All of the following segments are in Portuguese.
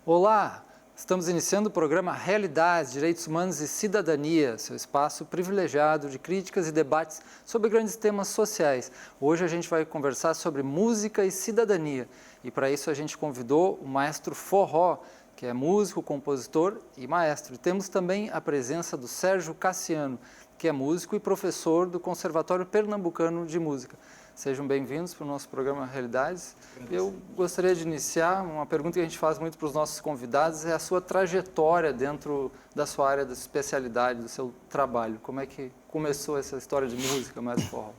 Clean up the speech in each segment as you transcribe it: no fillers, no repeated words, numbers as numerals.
Olá, estamos iniciando o programa Realidades, Direitos Humanos e Cidadania, seu espaço privilegiado de críticas e debates sobre grandes temas sociais. Hoje a gente vai conversar sobre música e cidadania e para isso a gente convidou o maestro Forró, que é músico, compositor e maestro. E temos também a presença do Sérgio Cassiano, que é músico e professor do Conservatório Pernambucano de Música. Sejam bem-vindos para o nosso programa Realidades. Eu gostaria de iniciar, uma pergunta que a gente faz muito para os nossos convidados, é a sua trajetória dentro da sua área de especialidade, do seu trabalho. Como é que começou essa história de música, mais forró?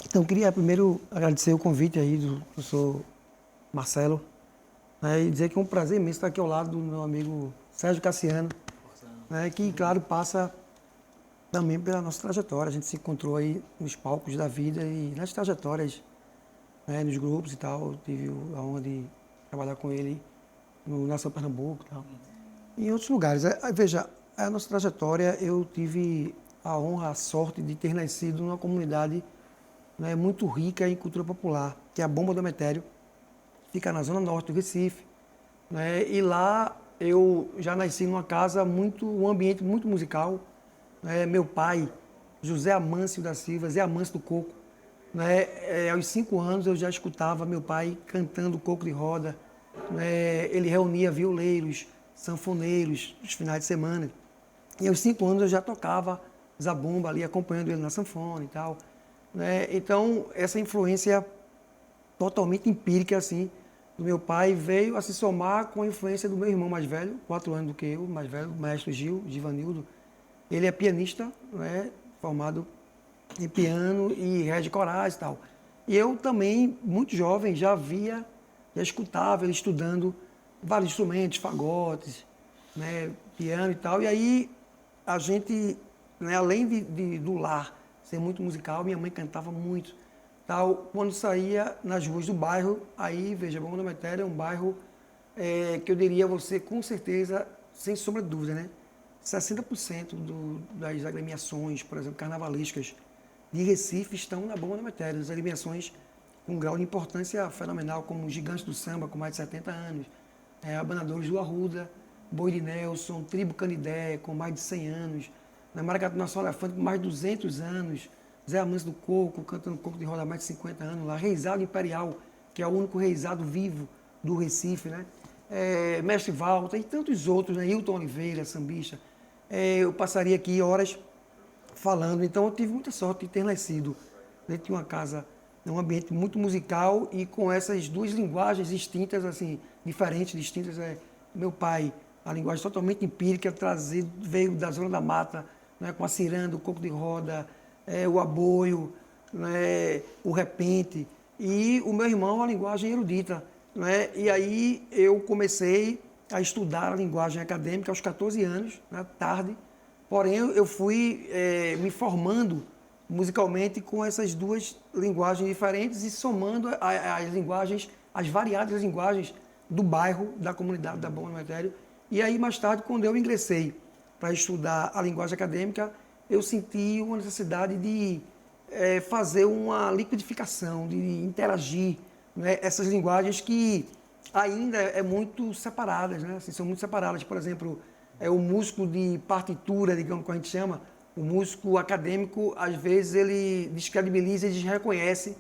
Então, queria primeiro agradecer o convite aí do professor Marcelo, né, e dizer que é um prazer imenso estar aqui ao lado do meu amigo Sérgio Cassiano, né, que, claro, passa também pela nossa trajetória. A gente se encontrou aí nos palcos da vida e nas trajetórias, né, nos grupos e tal. Eu tive a honra de trabalhar com ele no Nação Pernambuco e tal. E em outros lugares. Veja, a nossa trajetória, eu tive a honra, a sorte de ter nascido numa comunidade, né, muito rica em cultura popular, que é a Bomba do Emetério, fica na zona norte do Recife, né, e lá eu já nasci numa casa um ambiente muito musical, né, meu pai, José Amâncio da Silva, Zé Amâncio do Coco, né, aos 5 anos eu já escutava meu pai cantando Coco de Roda, né, ele reunia violeiros, sanfoneiros nos finais de semana, e aos 5 anos eu já tocava zabumba ali, acompanhando ele na sanfona e tal, né? Então, essa influência totalmente empírica, assim, do meu pai veio a se somar com a influência do meu irmão mais velho, 4 anos do que eu, mais velho, o maestro Givanildo. Ele é pianista, né, formado em piano e rege corais e tal. E eu também, muito jovem, já escutava ele estudando vários instrumentos, fagotes, né, piano e tal. E aí, a gente, né, além do lar ser muito musical, minha mãe cantava muito. Tal, quando saía nas ruas do bairro, aí, veja, Bomba do Emetério é um bairro que eu diria a você, com certeza, sem sombra de dúvida, né? 60% das agremiações, por exemplo, carnavalescas de Recife estão na Bomba do Emetério. As agremiações com um grau de importância fenomenal, como Gigantes do Samba, com mais de 70 anos, Abanadores do Arruda, Boi de Nelson, Tribo Canidé, com mais de 100 anos, na Maracatu Nacional Elefante, com mais de 200 anos, Zé Amâncio do Coco, cantando Coco de Roda há mais de 50 anos, lá, Reisado Imperial, que é o único reisado vivo do Recife, né? Mestre Walter e tantos outros, né? Hilton Oliveira, sambista. Eu passaria aqui horas falando, então eu tive muita sorte de ter nascido dentro de uma casa, um ambiente muito musical e com essas duas linguagens distintas, assim, diferentes, distintas. Meu pai, a linguagem totalmente empírica, veio da Zona da Mata, né, com a ciranda, o coco de roda, o aboio, né, o repente, e o meu irmão a linguagem erudita, né, e aí eu comecei a estudar a linguagem acadêmica aos 14 anos, né, tarde, porém eu fui me formando musicalmente com essas duas linguagens diferentes e somando as linguagens, as variadas linguagens do bairro, da comunidade da Bomba do Emetério. E aí, mais tarde, quando eu ingressei para estudar a linguagem acadêmica, eu senti uma necessidade de fazer uma liquidificação, de interagir, né, essas linguagens que ainda muito separadas, né, assim, são muito separadas. Por exemplo, o músico de partitura, digamos, como a gente chama, o músico acadêmico, às vezes, ele descredibiliza e desreconhece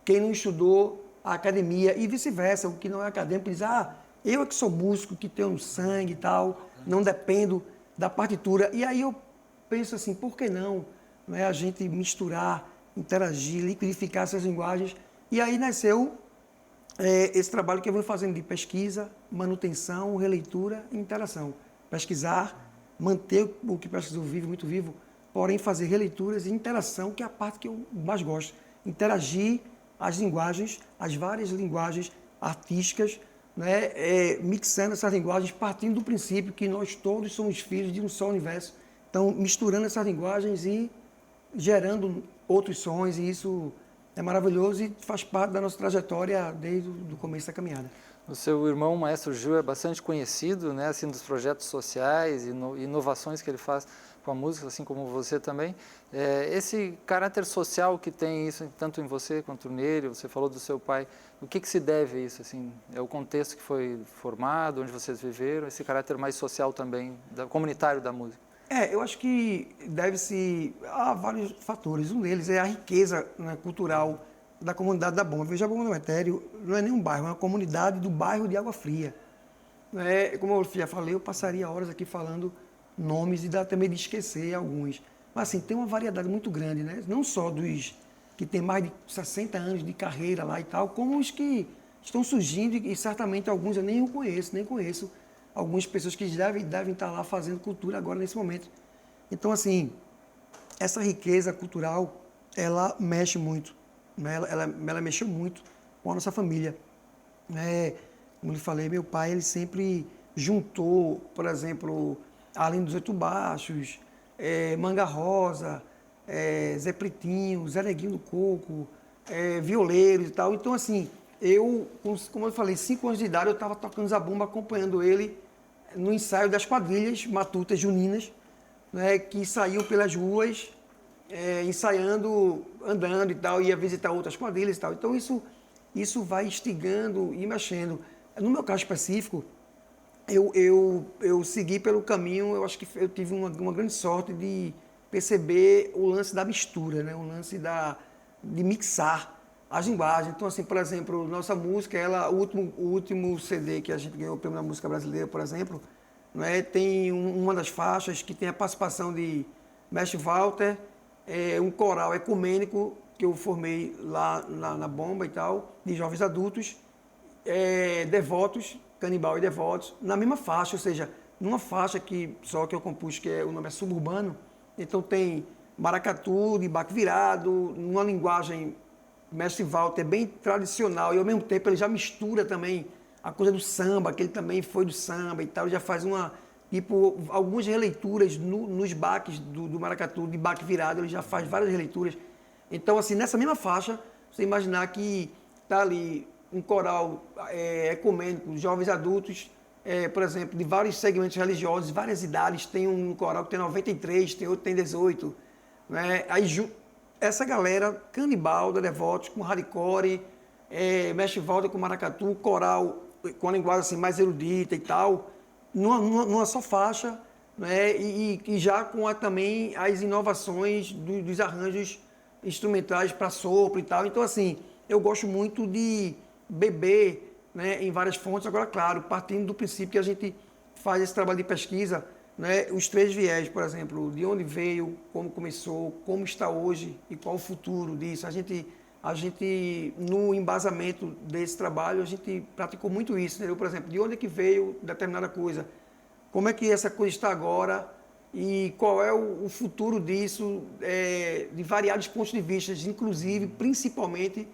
quem não estudou a academia e vice-versa. O que não é acadêmico diz, eu é que sou músico, que tenho sangue e tal, não dependo da partitura. E aí eu penso assim, por que não, né, a gente misturar, interagir, liquidificar essas linguagens? E aí nasceu esse trabalho que eu venho fazendo de pesquisa, manutenção, releitura e interação. Pesquisar, manter o que pesquisou vivo, muito vivo, porém fazer releituras e interação, que é a parte que eu mais gosto. Interagir as linguagens, as várias linguagens artísticas, né, mixando essas linguagens, partindo do princípio que nós todos somos filhos de um só universo. Então, misturando essas linguagens e gerando outros sons, e isso é maravilhoso e faz parte da nossa trajetória desde o começo da caminhada. O seu irmão, o maestro Gil, é bastante conhecido, né, assim, dos projetos sociais e inovações que ele faz com a música, assim como você também. Esse caráter social que tem isso, tanto em você quanto nele, você falou do seu pai, o que se deve a isso? Assim, é o contexto que foi formado, onde vocês viveram, esse caráter mais social também, comunitário da música? Eu acho que deve-se a vários fatores. Um deles é a riqueza, né, cultural da comunidade da Bomba. Veja, a Bomba do Metério não é nem um bairro, é uma comunidade do bairro de Água Fria. Como eu já falei, eu passaria horas aqui falando nomes e dá até medo de esquecer alguns. Mas assim, tem uma variedade muito grande, né? Não só dos que têm mais de 60 anos de carreira lá e tal, como os que estão surgindo e certamente alguns eu nem conheço. Algumas pessoas que devem estar lá fazendo cultura agora nesse momento. Então, assim, essa riqueza cultural, ela mexe muito, né? Ela mexeu muito com a nossa família. Como eu falei, meu pai, ele sempre juntou, por exemplo, além dos Oito Baixos, Manga Rosa, Zé Pretinho, Zé Neguinho do Coco, violeiros e tal. Então, assim, como eu falei, 5 anos de idade, eu estava tocando zabumba, acompanhando ele no ensaio das quadrilhas matutas juninas, né, que saíam pelas ruas, ensaiando, andando e tal, ia visitar outras quadrilhas e tal. Então, isso vai instigando e mexendo. No meu caso específico, eu segui pelo caminho, eu acho que eu tive uma grande sorte de perceber o lance da mistura, né? O lance de mixar as linguagens. Então, assim, por exemplo, nossa música, o último CD que a gente ganhou o Prêmio da Música Brasileira, por exemplo, né? Tem uma das faixas que tem a participação de Mestre Walter, um coral ecumênico que eu formei lá na Bomba e tal, de jovens adultos, devotos, canibal e devotos, na mesma faixa, ou seja, numa faixa que eu compus, o nome é Suburbano, então tem maracatu, de baque virado, numa linguagem Mestre Walter bem tradicional, e ao mesmo tempo ele já mistura também a coisa do samba, que ele também foi do samba e tal, ele já faz algumas releituras nos baques do maracatu, de baque virado, ele já faz várias releituras. Então, assim, nessa mesma faixa, você imaginar que está ali um coral ecumênico, jovens adultos, por exemplo, de vários segmentos religiosos, várias idades. Tem um coral que tem 93, tem outro que tem 18. Né? Aí, essa galera, canibal, da Devotos, com hardcore, Mestre Walter com maracatu, coral com a linguagem assim, mais erudita e tal, numa só faixa, né? E já com também as inovações dos arranjos instrumentais para sopro e tal. Então, assim, eu gosto muito de beber, né, em várias fontes. Agora, claro, partindo do princípio que a gente faz esse trabalho de pesquisa, né, os 3 viés, por exemplo, de onde veio, como começou, como está hoje e qual o futuro disso. A gente no embasamento desse trabalho, a gente praticou muito isso, né? Por exemplo, de onde é que veio determinada coisa, como é que essa coisa está agora e qual é o futuro disso, de variados pontos de vista, inclusive, principalmente,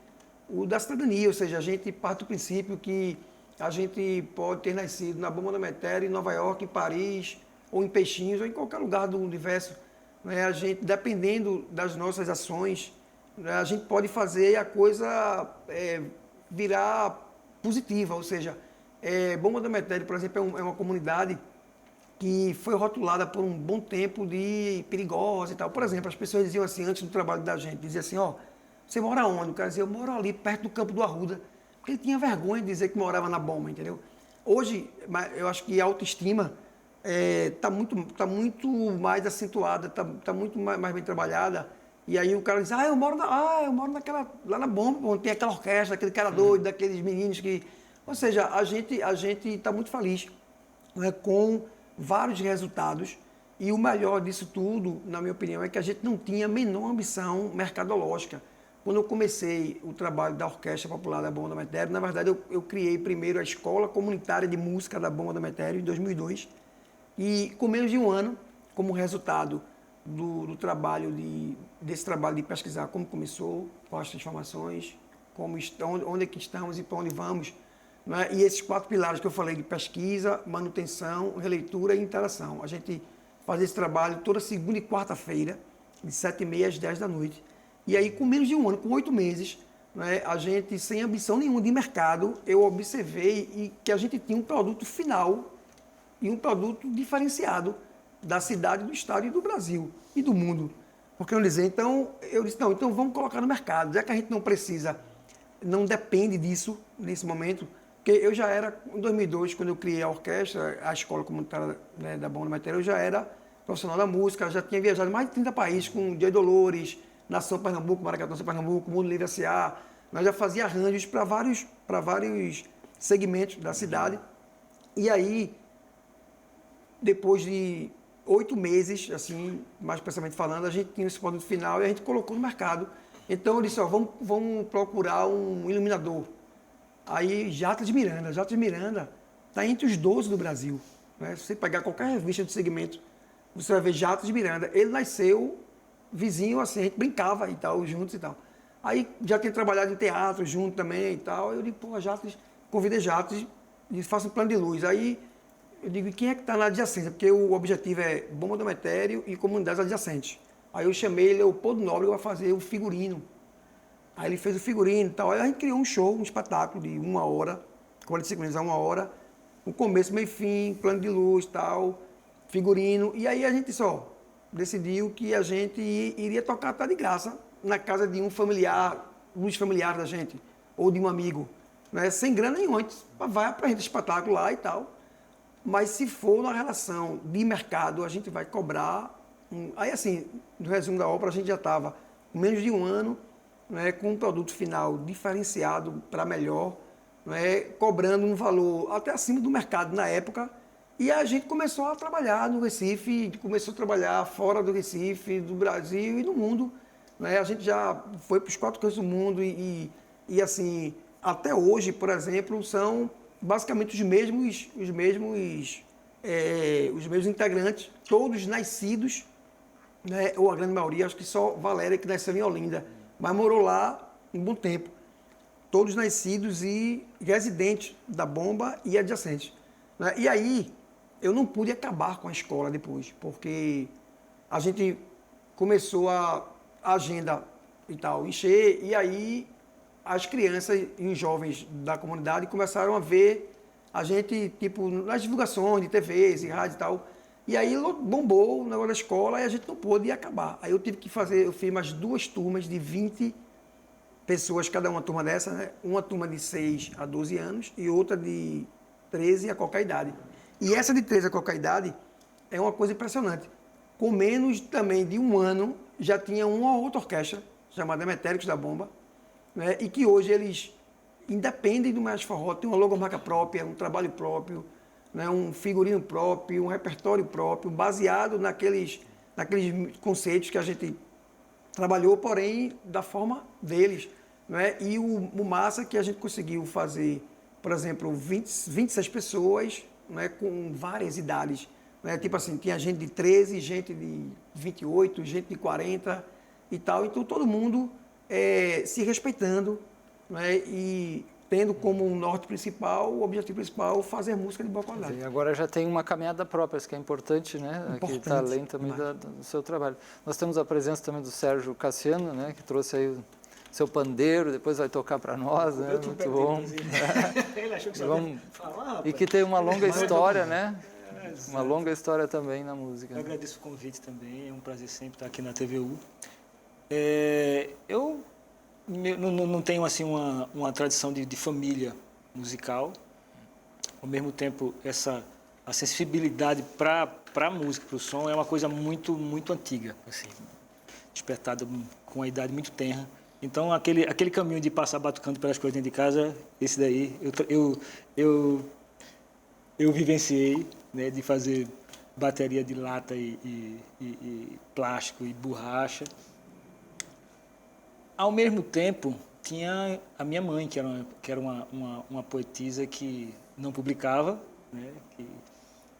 o da cidadania, ou seja, a gente parte do princípio que a gente pode ter nascido na Bomba do Metério, em Nova York, em Paris, ou em Peixinhos, ou em qualquer lugar do universo. Né? A gente, dependendo das nossas ações, né, a gente pode fazer a coisa virar positiva, ou seja, Bomba do Metério, por exemplo, é uma comunidade que foi rotulada por um bom tempo de perigosa e tal. Por exemplo, as pessoas diziam assim, antes do trabalho da gente, diziam assim, você mora onde? O cara dizia, eu moro ali, perto do Campo do Arruda. Porque ele tinha vergonha de dizer que morava na Bomba, entendeu? Hoje, eu acho que a autoestima está muito mais acentuada, está muito mais bem trabalhada. E aí o cara diz, eu moro lá na Bomba, onde tem aquela orquestra, aquele cara doido, daqueles meninos que... Ou seja, a gente está muito feliz, né, com vários resultados. E o melhor disso tudo, na minha opinião, é que a gente não tinha a menor ambição mercadológica. Quando eu comecei o trabalho da Orquestra Popular da Bomba do Metério, na verdade eu criei primeiro a Escola Comunitária de Música da Bomba do Metério, em 2002, e com menos de um ano, como resultado desse trabalho de pesquisar como começou, quais as transformações, onde é que estamos e para onde vamos, né? E esses 4 pilares que eu falei de pesquisa, manutenção, releitura e interação. A gente faz esse trabalho toda segunda e quarta-feira, de 7h30 às 10 da noite. E aí, com menos de um ano, com 8 meses, né, a gente, sem ambição nenhuma de mercado, eu observei que a gente tinha um produto final e um produto diferenciado da cidade, do estado e do Brasil e do mundo. Porque eu disse, então, não, então vamos colocar no mercado, já que a gente não precisa, não depende disso nesse momento, porque eu já era, em 2002, quando eu criei a orquestra, a escola comunitária, né, da Bomba do Meteoro, eu já era profissional da música, já tinha viajado em mais de 30 países com Dia Dolores, Nação Pernambuco, Maracatu Nação Pernambuco, Mundo Livre S.A. Nós já fazia arranjos para vários segmentos da cidade. E aí, depois de 8 meses, assim, mais precisamente falando, a gente tinha esse produto final e a gente colocou no mercado. Então eu disse, ó, vamos procurar um iluminador. Aí Jacques Miranda está entre os 12 do Brasil. Né? Se você pegar qualquer revista do segmento, você vai ver Jacques Miranda. Ele nasceu vizinho, assim, a gente brincava e tal, juntos e tal. Aí já tinha trabalhado em teatro junto também e tal. Eu digo, pô, Jacques, convidei Jacques e faço um plano de luz. Aí eu digo, quem é que está na adjacência? Porque o objetivo é Bomba do Metério e comunidades adjacentes. Aí eu chamei Leopoldo Nobre para fazer o figurino. Aí ele fez o figurino e tal. Aí a gente criou um show, um espetáculo de 1 hora, 45 minutos a 1 hora, um começo, meio fim, plano de luz e tal, figurino. E aí a gente só decidiu que a gente iria tocar até de graça na casa de um familiar, dos familiares da gente, ou de um amigo, né? Sem grana nenhuma. A gente vai apresentar espetáculo lá e tal. Mas se for na relação de mercado, a gente vai cobrar. Aí assim, no resumo da obra, a gente já estava com menos de 1 ano, né, com um produto final diferenciado para melhor, né, cobrando um valor até acima do mercado na época. E a gente começou a trabalhar no Recife, começou a trabalhar fora do Recife, do Brasil e do mundo. Né? A gente já foi para os 4 cantos do mundo e assim, até hoje, por exemplo, são basicamente os mesmos integrantes, todos nascidos, né, ou a grande maioria, acho que só Valéria que nasceu em Olinda, mas morou lá um bom tempo. Todos nascidos e residentes da Bomba e adjacentes. Né? E aí, eu não pude acabar com a escola depois, porque a gente começou a agenda e tal encher, e aí as crianças e os jovens da comunidade começaram a ver a gente, tipo, nas divulgações de TVs e rádio e tal. E aí bombou o negócio da escola e a gente não pôde acabar. Aí eu fiz mais 2 turmas de 20 pessoas, cada uma turma dessa, né? Uma turma de 6 a 12 anos e outra de 13 a qualquer idade. E essa de 13 a qualquer idade é uma coisa impressionante. Com menos também de 1 ano, já tinha uma outra orquestra, chamada Emetéricos da Bomba, né? E que hoje eles independem do Mais Forró, tem uma logomarca própria, um trabalho próprio, né? Um figurino próprio, um repertório próprio, baseado naqueles conceitos que a gente trabalhou, porém, da forma deles. Né? E o massa que a gente conseguiu fazer, por exemplo, 26 pessoas, né? Com várias idades. Né? Tipo assim, tinha gente de 13, gente de 28, gente de 40 e tal. Então, todo mundo se respeitando, né? E tendo como um norte principal, o objetivo principal, fazer música de boa qualidade. E agora já tem uma caminhada própria, isso que é importante, né? Importante, que está além também do seu trabalho. Nós temos a presença também do Sérgio Cassiano, né? Que trouxe aí o seu pandeiro, depois vai tocar para nós, né? Muito bom. Ele achou que só ia falar, rapaz. E que tem uma longa história, né? Uma longa história também na música. Eu agradeço o convite também, é um prazer sempre estar aqui na TVU. Eu não tenho assim uma tradição de família musical. Ao mesmo tempo, a sensibilidade para a música, para o som, é uma coisa muito, muito antiga, assim, despertada com a idade muito tenra. Então, aquele caminho de passar batucando pelas coisas dentro de casa, esse daí, eu vivenciei, né, de fazer bateria de lata e plástico e borracha. Ao mesmo tempo, tinha a minha mãe, que era uma poetisa que não publicava, né,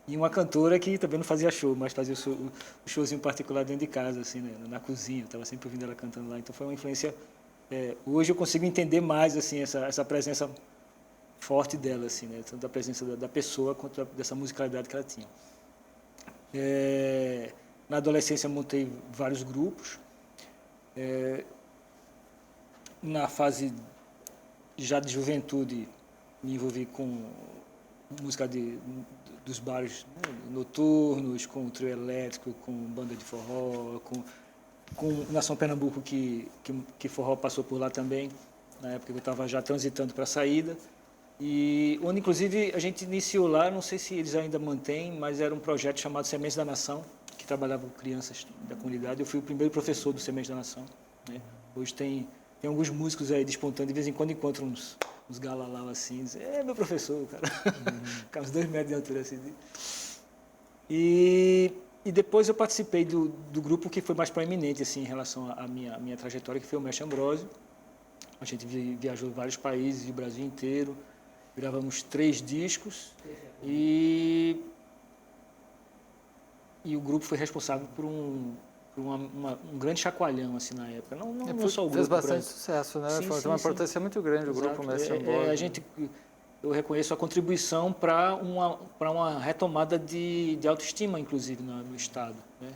e uma cantora que também não fazia show, mas fazia o showzinho particular dentro de casa, assim, né, na cozinha. Eu estava sempre ouvindo ela cantando lá. Então, foi uma influência... hoje eu consigo entender mais assim, essa presença forte dela, assim, né, tanto da presença da pessoa quanto dessa musicalidade que ela tinha. Na adolescência, montei vários grupos. Na fase já de juventude, me envolvi com música dos bares, né, noturnos, com trio elétrico, com banda de forró, com Nação Pernambuco, que forró passou por lá também, na época que eu estava já transitando para a saída. E onde, inclusive, a gente iniciou lá, não sei se eles ainda mantêm, mas era um projeto chamado Sementes da Nação, que trabalhava com crianças da comunidade. Eu fui o primeiro professor do Sementes da Nação, né? Hoje tem alguns músicos aí despontando, de vez em quando encontro uns galalau assim, dizem, meu professor, cara. Ficar uns 2 metros de altura assim. E depois eu participei do grupo que foi mais proeminente assim, em relação à minha trajetória, que foi o Mestre Ambrósio. A gente viajou vários países, o Brasil inteiro. Gravamos 3 discos e o grupo foi responsável por um grande chacoalhão assim, na época. Não só o grupo. Fez bastante sucesso, né? Sim, Foi uma importância muito grande o grupo Mestre Ambrósio. Eu reconheço a contribuição para uma retomada de autoestima, inclusive, no Estado. Né?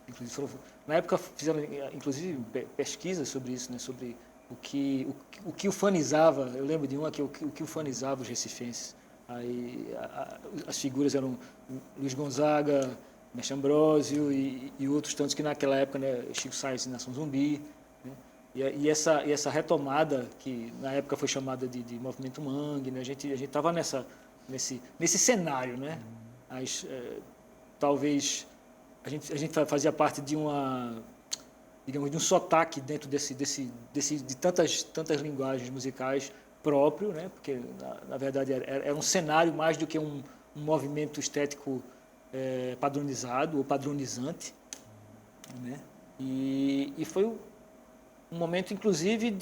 Inclusive, na época fizeram, inclusive, pesquisas sobre isso, né? Sobre o que ufanizava. Eu lembro de uma que o que ufanizava os recifenses. Aí as figuras eram Luiz Gonzaga, Mestre Ambrósio e outros tantos que naquela época, né, Chico Sainz e Nação Zumbi, né? E essa retomada que na época foi chamada de Movimento Mangue, né? A gente estava nesse cenário, né? Talvez a gente fazia parte de digamos, de um sotaque dentro de tantas linguagens musicais próprio, né? Porque na verdade era um cenário mais do que um movimento estético padronizado ou padronizante, né? E foi um momento, inclusive,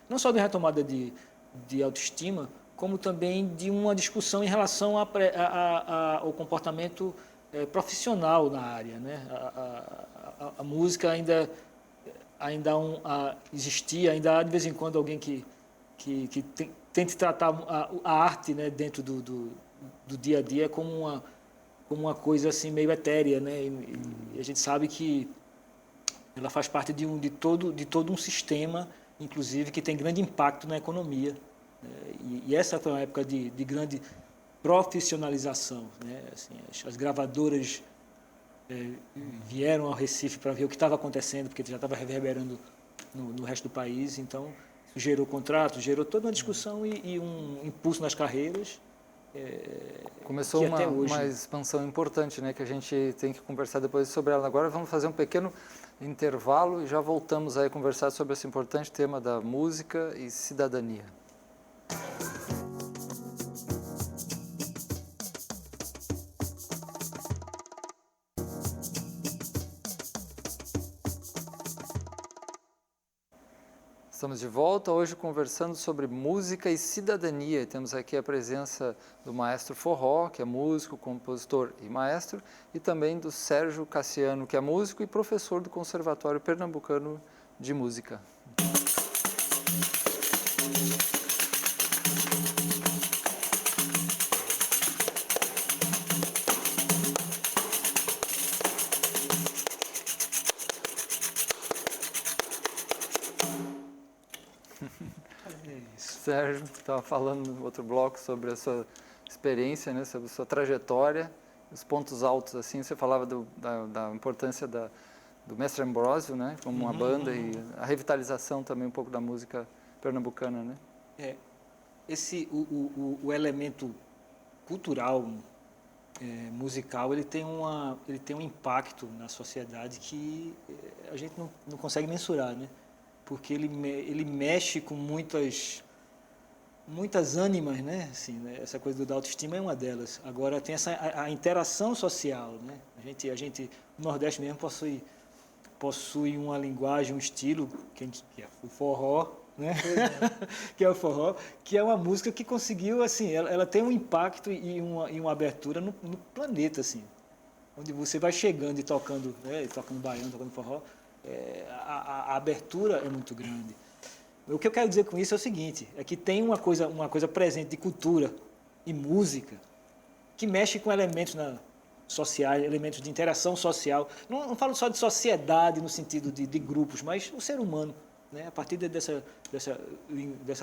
não só de retomada de autoestima, como também de uma discussão em relação ao comportamento profissional na área, né? A música ainda existia, ainda há de vez em quando alguém que tente tratar a arte, né, dentro do dia a dia como uma coisa assim meio etérea, né? E a gente sabe que ela faz parte de todo um sistema, inclusive, que tem grande impacto na economia. E essa foi uma época de grande profissionalização, né? Assim, as gravadoras vieram ao Recife para ver o que estava acontecendo, porque já estava reverberando no resto do país. Então, isso gerou contratos, gerou toda uma discussão e um impulso nas carreiras. Começou uma expansão importante, né, que a gente tem que conversar depois sobre ela. Agora vamos fazer um pequeno intervalo e já voltamos aí a conversar sobre esse importante tema da música e cidadania. Estamos de volta, hoje conversando sobre música e cidadania. Temos aqui a presença do maestro Forró, que é músico, compositor e maestro, e também do Sérgio Cassiano, que é músico e professor do Conservatório Pernambucano de Música. Sérgio, estava falando no outro bloco sobre a sua experiência, né, sobre a sua trajetória, os pontos altos, assim, você falava da importância do Mestre Ambrósio, né, como uma banda, e a revitalização também um pouco da música pernambucana, né? O elemento cultural, musical, ele tem um impacto na sociedade que a gente não consegue mensurar, né? Porque ele mexe com muitas ânimas, né? Assim, né? Essa coisa da autoestima é uma delas. Agora tem a interação social, né? A gente no Nordeste mesmo possui uma linguagem, um estilo que é o forró, né? Que é o forró, que é uma música que conseguiu, assim, ela tem um impacto e uma abertura no planeta, assim, onde você vai chegando e tocando, né? Tocando baiano, tocando forró, a abertura é muito grande. O que eu quero dizer com isso é o seguinte, é que tem uma coisa presente de cultura e música que mexe com elementos sociais, elementos de interação social. Não falo só de sociedade no sentido de grupos, mas o ser humano, né? A partir dessa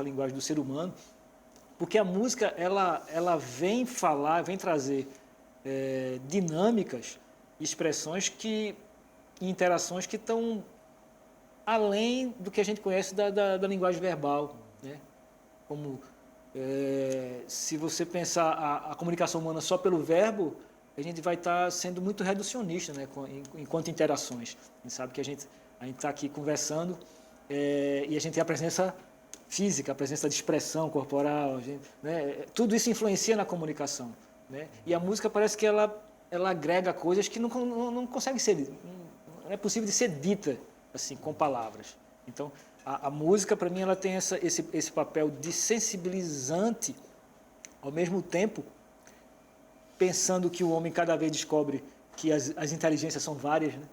linguagem do ser humano, Porque a música, ela vem falar, vem trazer dinâmicas, expressões e interações que estão além do que a gente conhece da linguagem verbal, né? Como, se você pensar a comunicação humana só pelo verbo, a gente vai estar sendo muito reducionista, né? Enquanto interações. A gente sabe que a gente está aqui conversando e a gente tem a presença física, a presença de expressão corporal, né? Tudo isso influencia na comunicação, né? E a música parece que ela agrega coisas que não conseguem ser, não é possível de ser dita assim com palavras. Então, a música para mim ela tem esse papel de sensibilizante, ao mesmo tempo pensando que o homem cada vez descobre que as inteligências são várias, né?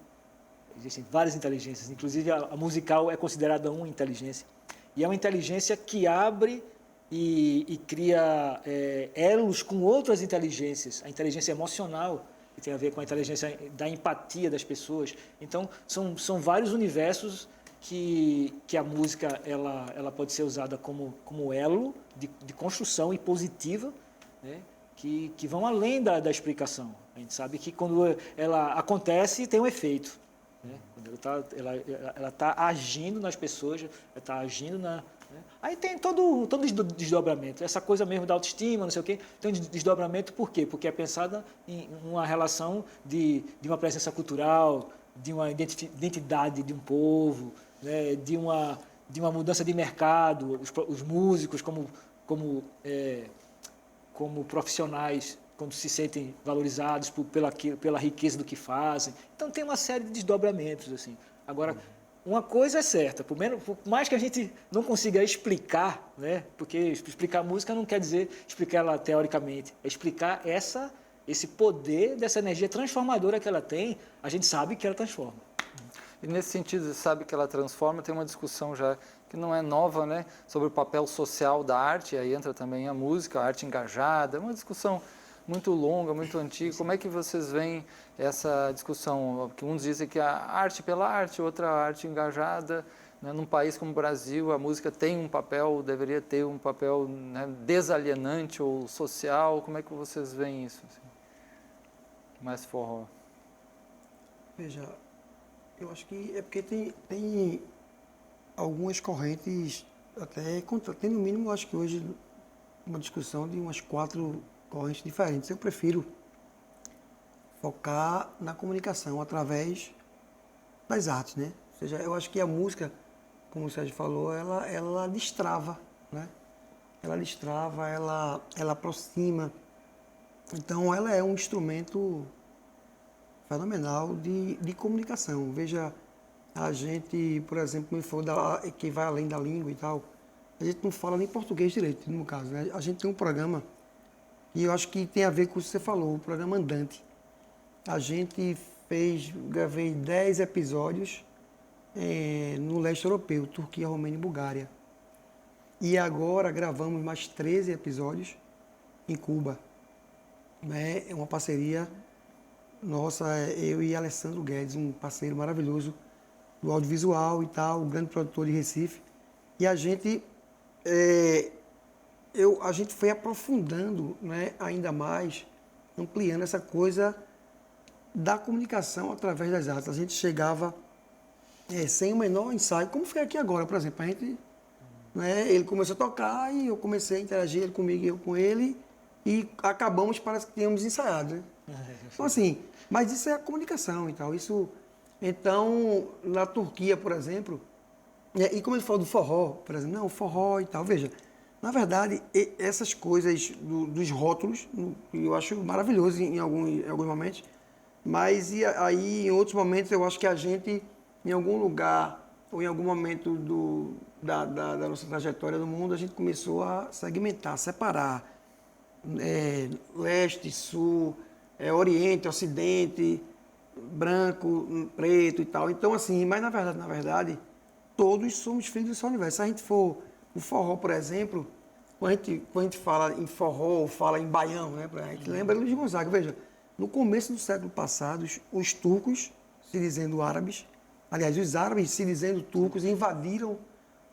Existem várias inteligências, inclusive a musical é considerada uma inteligência. E é uma inteligência que abre e cria elos com outras inteligências. A inteligência emocional, que tem a ver com a inteligência da empatia das pessoas. Então, são vários universos que a música ela pode ser usada como elo de construção e positiva, né? Que vão além da explicação. A gente sabe que quando ela acontece, tem um efeito. Né? Quando ela está agindo nas pessoas, ela está agindo né? Aí tem todo desdobramento. Essa coisa mesmo da autoestima, não sei o quê, tem um desdobramento por quê? Porque é pensada em uma relação de uma presença cultural, de uma identidade de um povo, né? de uma mudança de mercado, os músicos como profissionais, quando se sentem valorizados pela riqueza do que fazem. Então, tem uma série de desdobramentos. Assim. Agora, uma coisa é certa, por mais que a gente não consiga explicar, né? Porque explicar a música não quer dizer explicar ela teoricamente, é explicar esse poder dessa energia transformadora que ela tem, a gente sabe que ela transforma. E nesse sentido, você sabe que ela transforma, tem uma discussão já que não é nova, né, sobre o papel social da arte, e aí entra também a música, a arte engajada, uma discussão muito longa, muito antiga. Como é que vocês veem essa discussão? Que uns dizem que a arte pela arte, outra arte engajada, né, num país como o Brasil, a música tem um papel, deveria ter um papel, né, desalienante ou social. Como é que vocês veem isso? Assim? Mais forró. Veja, eu acho que é porque tem algumas correntes, tem no mínimo, acho que hoje, uma discussão de umas 4 correntes diferentes. Eu prefiro focar na comunicação através das artes, né? Ou seja, eu acho que a música, como o Sérgio falou, ela destrava, né? Ela destrava, ela aproxima. Então, ela é um instrumento fenomenal de comunicação. Veja, a gente, por exemplo, me falou que vai além da língua e tal, a gente não fala nem português direito, no caso, né? A gente tem um programa e eu acho que tem a ver com o que você falou, o programa Andante. A gente gravei 10 episódios no leste europeu, Turquia, Romênia e Bulgária. E agora gravamos mais 13 episódios em Cuba. Né? É uma parceria nossa, eu e Alessandro Guedes, um parceiro maravilhoso do audiovisual e tal, um grande produtor de Recife. E a gente foi aprofundando, né, ainda mais, ampliando essa coisa da comunicação através das artes. A gente chegava sem o menor ensaio, como foi aqui agora, por exemplo. A gente, né, ele começou a tocar e eu comecei a interagir, ele comigo e eu com ele, e acabamos, parece que tínhamos ensaiado. Né? Então, assim, mas isso é a comunicação e tal. Então, na Turquia, por exemplo, e como ele falou do forró, por exemplo, não, o forró e tal, veja, na verdade, essas coisas dos rótulos, eu acho maravilhoso em alguns momentos, mas aí em outros momentos eu acho que a gente, em algum lugar ou em algum momento da nossa trajetória do mundo, a gente começou a segmentar, separar leste, sul, oriente, ocidente, branco, preto e tal. Então, assim, mas na verdade, todos somos filhos desse universo. Se a gente for o forró, por exemplo, quando a gente fala em forró ou fala em baião, né, a gente lembra Luiz Gonzaga. Veja, no começo do século passado, os turcos, se dizendo árabes, aliás, os árabes, se dizendo turcos, invadiram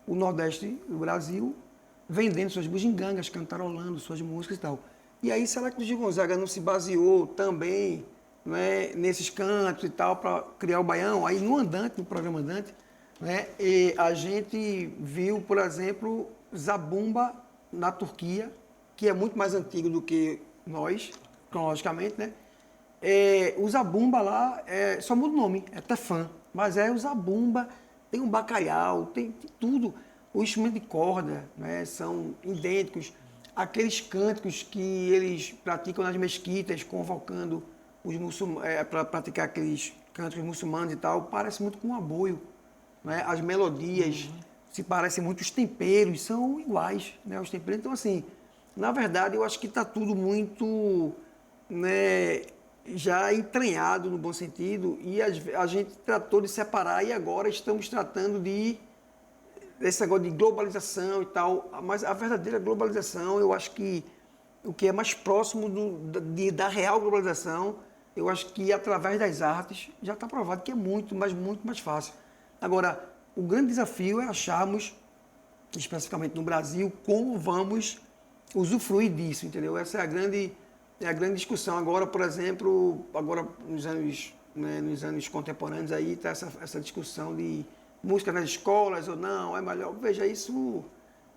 o nordeste do Brasil vendendo suas bugigangas, cantarolando suas músicas e tal. E aí, será que o Gil Gonzaga não se baseou também, né, nesses cantos e tal, para criar o Baião? Aí, no Andante, no programa Andante, né, e a gente viu, por exemplo, Zabumba na Turquia, que é muito mais antigo do que nós, cronologicamente, né? O Zabumba lá, só muda o nome, é Tefã, mas é o Zabumba, tem um bacalhau, tem tudo. O instrumento de corda, né, são idênticos. Aqueles cânticos que eles praticam nas mesquitas, convocando os muçulmanos, para praticar aqueles cânticos muçulmanos e tal, parece muito com um aboio. Né? As melodias se parecem muito, os temperos são iguais, né? Os temperos. Então, assim, na verdade, eu acho que está tudo muito, né, já entranhado no bom sentido, e a gente tratou de separar, e agora estamos tratando desse negócio de globalização e tal. Mas a verdadeira globalização, eu acho que o que é mais próximo da real globalização, eu acho que através das artes já está provado que é muito mais fácil. Agora, o grande desafio é acharmos, especificamente no Brasil, como vamos usufruir disso, entendeu? Essa é a grande discussão. Agora, por exemplo, nos anos contemporâneos, aí está essa discussão de música nas escolas ou não, é melhor. Veja, isso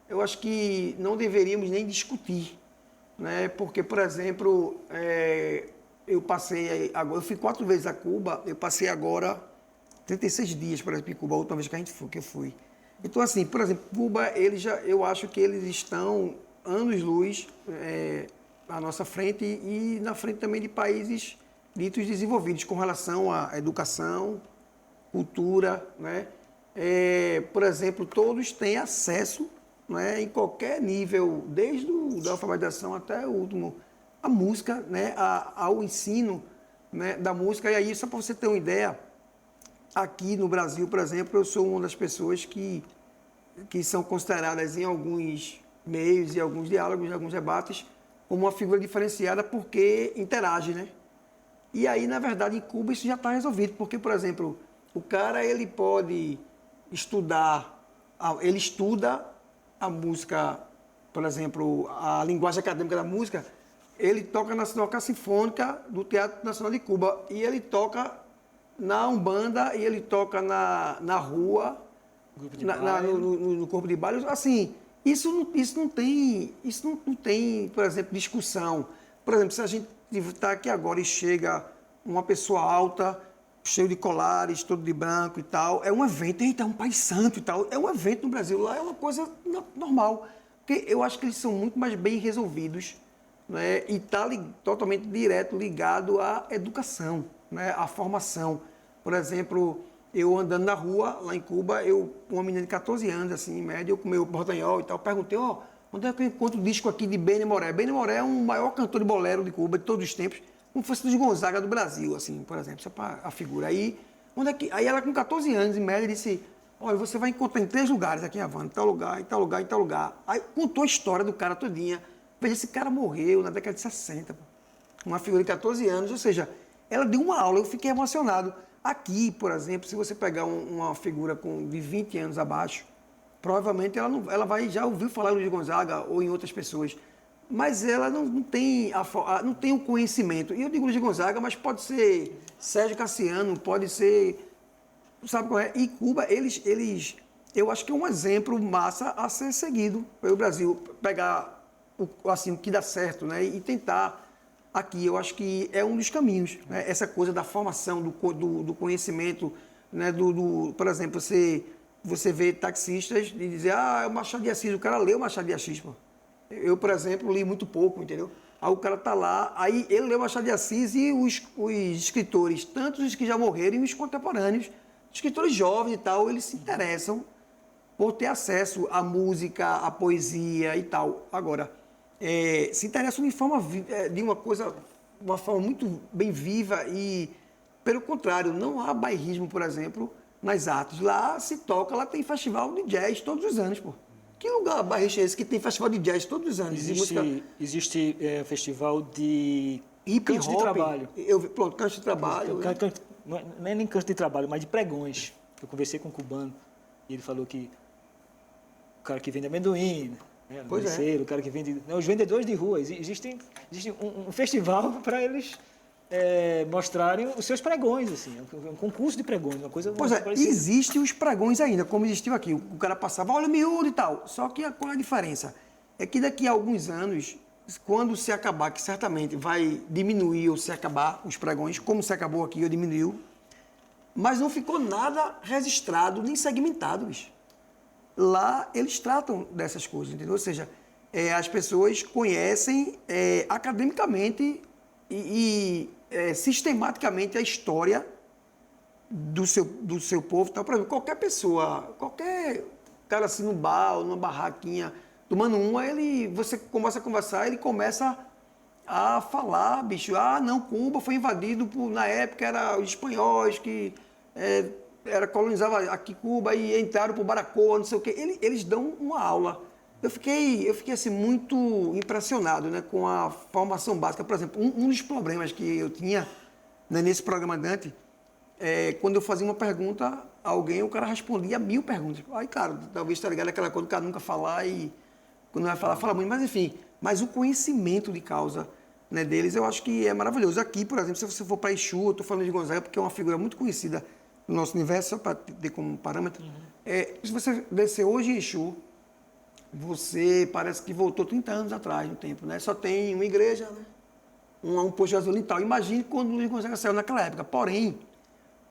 eu acho que não deveríamos nem discutir, né? Porque, por exemplo, eu fui 4 vezes a Cuba, eu passei agora 36 dias, por exemplo, em Cuba, a última vez que eu fui. Então, assim, por exemplo, Cuba, eu acho que eles estão anos-luz à nossa frente e na frente também de países ditos desenvolvidos com relação à educação, cultura, né? Por exemplo, todos têm acesso, né, em qualquer nível, desde da alfabetização até o último, à música, né, ao ensino, né, da música. E aí, só para você ter uma ideia, aqui no Brasil, por exemplo, eu sou uma das pessoas que são consideradas em alguns meios e alguns diálogos, alguns debates, como uma figura diferenciada porque interage, né? E aí, na verdade, em Cuba isso já está resolvido, porque, por exemplo, o cara ele pode estudar, ele estuda a música, por exemplo, a linguagem acadêmica da música, ele toca na Orquestra Sinfônica do Teatro Nacional de Cuba e ele toca na Umbanda e ele toca na rua, no corpo de baile. Assim, isso não tem, por exemplo, discussão. Por exemplo, se a gente está aqui agora e chega uma pessoa alta, cheio de colares, todo de branco e tal, é um evento, eita, é um país santo e tal, é um evento no Brasil, lá é uma coisa normal, porque eu acho que eles são muito mais bem resolvidos, né, e está totalmente direto ligado à educação, né, à formação. Por exemplo, eu andando na rua, lá em Cuba, uma menina de 14 anos, assim, em média, eu com meu portanhol e tal, perguntei, onde é que eu encontro o disco aqui de Benny Moré? Benny Moré é um maior cantor de bolero de Cuba, de todos os tempos, como se fosse o Gonzaga do Brasil, assim, por exemplo, só para a figura. Aí ela com 14 anos, em média, disse, olha, você vai encontrar em 3 lugares aqui em Havana, em tal lugar, em tal lugar, em tal lugar. Aí contou a história do cara todinha. Veja, esse cara morreu na década de 60, pô. Uma figura de 14 anos, ou seja, ela deu uma aula, eu fiquei emocionado. Aqui, por exemplo, se você pegar uma figura de 20 anos abaixo, provavelmente ela vai já ouvir falar em Luiz Gonzaga ou em outras pessoas, mas ela não tem o conhecimento. E eu digo Luiz Gonzaga, mas pode ser Sérgio Cassiano, pode ser, sabe qual é? E Cuba, eu acho que é um exemplo massa a ser seguido pelo Brasil, pegar o que dá certo, né, e tentar. Aqui, eu acho que é um dos caminhos, né? Essa coisa da formação, do conhecimento, né? Por exemplo, você vê taxistas e dizer, é o Machado de Assis, o cara leu o Machado de Assis, pô. Eu, por exemplo, li muito pouco, entendeu? Aí o cara tá lá, aí ele leu o Machado de Assis e os escritores, tanto os que já morreram e os contemporâneos, escritores jovens e tal, eles se interessam por ter acesso à música, à poesia e tal. Agora, se interessam de uma forma muito bem viva e, pelo contrário, não há bairrismo, por exemplo, nas artes. Lá se toca, lá tem festival de jazz todos os anos, pô. Que lugar bairrista é esse que tem festival de jazz todos os anos? Existe festival de hip canto de trabalho. Pronto, canto de trabalho. Não é nem canto de trabalho, mas de pregões. Eu conversei com um cubano e ele falou que o cara que vende amendoim, né? Pois é. Merceiro, o cara que vende... Os vendedores de rua. Existe um festival para eles mostrarem os seus pregões, assim. Um concurso de pregões, uma coisa Pois é, parecida. existem os pregões ainda, como existiu aqui. O cara passava, olha o miúdo e tal. Só que qual é a diferença? É que daqui a alguns anos, quando se acabar, que certamente vai diminuir ou se acabar os pregões, como se acabou aqui ou diminuiu, mas não ficou nada registrado nem segmentado, bicho. Lá eles tratam dessas coisas, entendeu? Ou seja, as pessoas conhecem academicamente e sistematicamente a história do seu povo. Então, por exemplo, qualquer pessoa, qualquer cara assim no bar ou numa barraquinha, tomando você começa a conversar, ele começa a falar, bicho, não, Cuba foi invadido na época, era os espanhóis que colonizava aqui Cuba e entraram por Baracoa, não sei o quê. Eles dão uma aula. Eu fiquei assim, muito impressionado, né, com a formação básica. Por exemplo, um dos problemas que eu tinha, né, nesse programa Dante, quando eu fazia uma pergunta a alguém, o cara respondia 1000 perguntas. Aí, cara, talvez, tá ligado, aquela coisa do cara nunca falar e quando vai falar, fala muito. Mas, enfim, mas o conhecimento de causa, né, deles, eu acho que é maravilhoso. Aqui, por exemplo, se você for para Exu, eu estou falando de Gonzaga porque é uma figura muito conhecida no nosso universo, só para ter como parâmetro. Se você descer hoje em Exu, você parece que voltou 30 anos atrás no tempo, né? Só tem uma igreja, né? um posto de gasolina e tal. Imagine quando o Luiz Gonzaga saiu naquela época. Porém,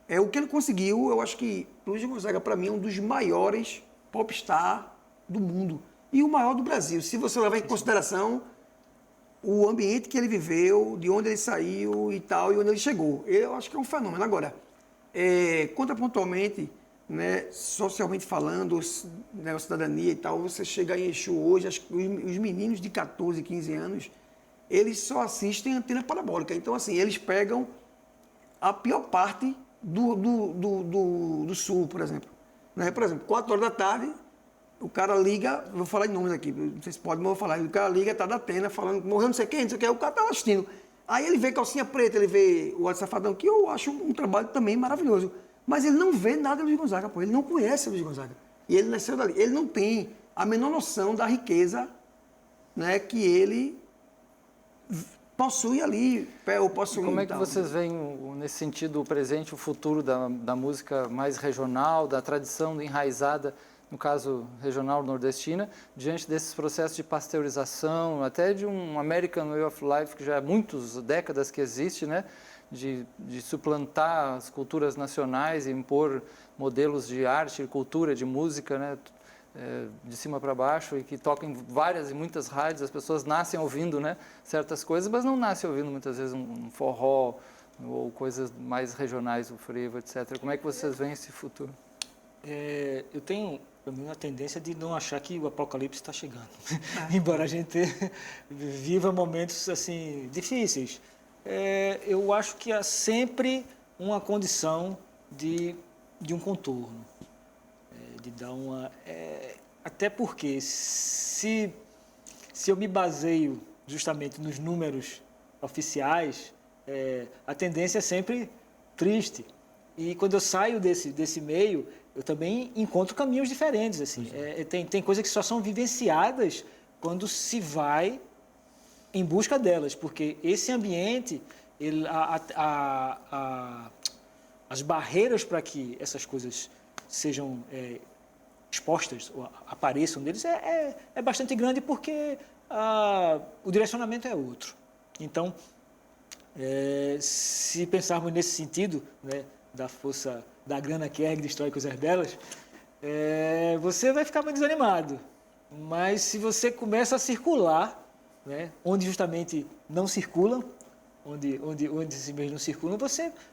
o que ele conseguiu, eu acho que Luiz Gonzaga, para mim, é um dos maiores popstar do mundo. E o maior do Brasil. Se você levar em consideração o ambiente que ele viveu, de onde ele saiu e tal, e onde ele chegou. Eu acho que é um fenômeno. Agora, contrapontualmente, né, socialmente falando, né, cidadania e tal, você chega em Exu hoje, os meninos de 14, 15 anos, eles só assistem antena parabólica. Então, assim, eles pegam a pior parte do sul, por exemplo. Né? Por exemplo, 4 horas da tarde, o cara liga, vou falar em nomes aqui, não sei se pode, mas vou falar, o cara liga, tá da Atena, falando, morreu não sei quem, o cara tá assistindo. Aí ele vê Calcinha Preta, ele vê o Alto Safadão, que eu acho um trabalho também maravilhoso. Mas ele não vê nada do Luiz Gonzaga, pô. Ele não conhece o Luiz Gonzaga. E ele nasceu dali. Ele não tem a menor noção da riqueza, né, que ele possui ali, ou possui. Como é que vocês veem, nesse sentido, o presente e o futuro da música mais regional, da tradição enraizada, no caso regional nordestina, diante desses processos de pasteurização, até de um American Way of Life, que já há muitas décadas que existe, né? De suplantar as culturas nacionais e impor modelos de arte, de cultura, de música, né, de cima para baixo, e que tocam em várias e muitas rádios. As pessoas nascem ouvindo, né, certas coisas, mas não nascem ouvindo muitas vezes um forró ou coisas mais regionais, o frevo, etc. Como é que vocês veem esse futuro? Eu tenho uma tendência de não achar que o apocalipse está chegando, embora a gente viva momentos assim difíceis. Eu acho que há sempre uma condição de um contorno, de dar uma... até porque, se eu me baseio justamente nos números oficiais, a tendência é sempre triste. E quando eu saio desse meio, eu também encontro caminhos diferentes. Assim. Tem coisas que só são vivenciadas quando se vai em busca delas, porque esse ambiente, as barreiras para que essas coisas sejam expostas, ou apareçam deles, é bastante grande, porque o direcionamento é outro. Então, se pensarmos nesse sentido, né, da força da grana que ergue, destrói coisas belas, você vai ficar muito desanimado. Mas se você começa a circular, né, onde justamente não circulam, onde esses meios não circulam,